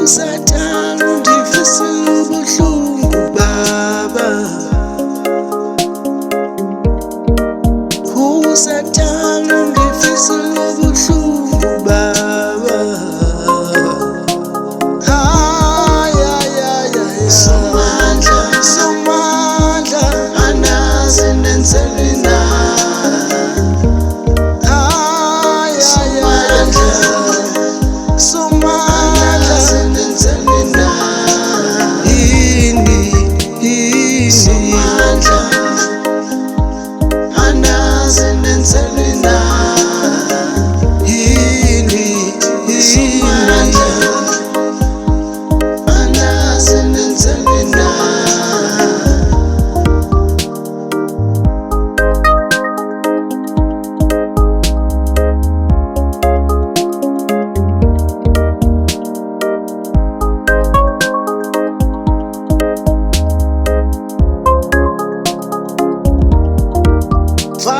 usathanda undivisa ubuhlungu baba, usathanda undivisa ubuhlungu baba. Somandla anazi nenzeni na. Somandla nenzeni na. Somandla anazi nenzeni na. Somandla anazi nenzeni na.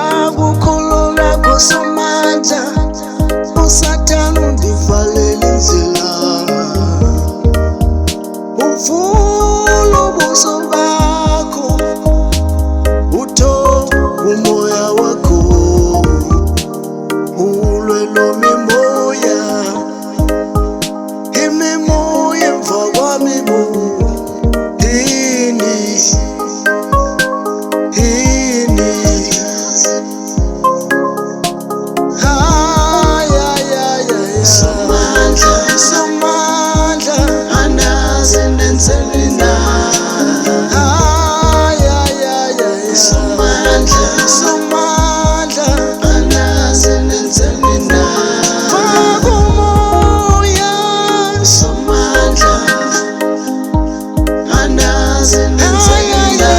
Vakukhulula kusomandla, usathanda undivalela indlela. Uvula ubuso bakho, uthobe umoya wakho, ulwe nomimoya, imimoya emva kwamibuya. Somandla anazi nenzeni na. Somandla anazi nenzeni na. Vakumoya. Somandla anazi nenzeni na.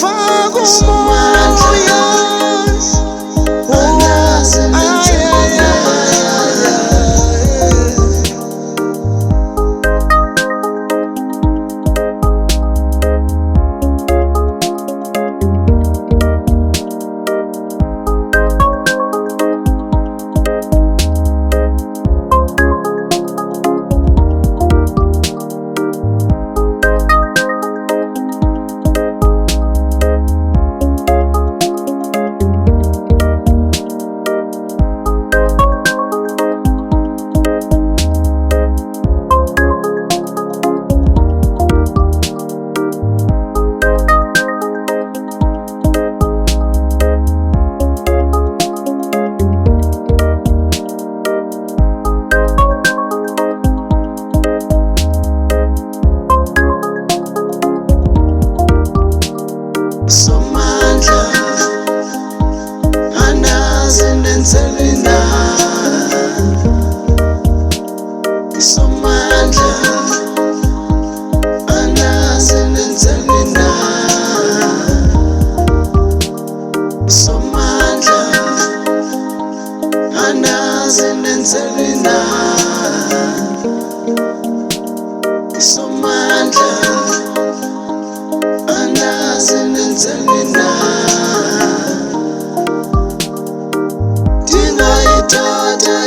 Vakumoya. Anazi nenzeni na. Somandla anazi nenzeni na. Somandla anazi nenzeni na. Somandla anazi nenzeni na. Somandla anazi nenzeni na. Ndingayithatha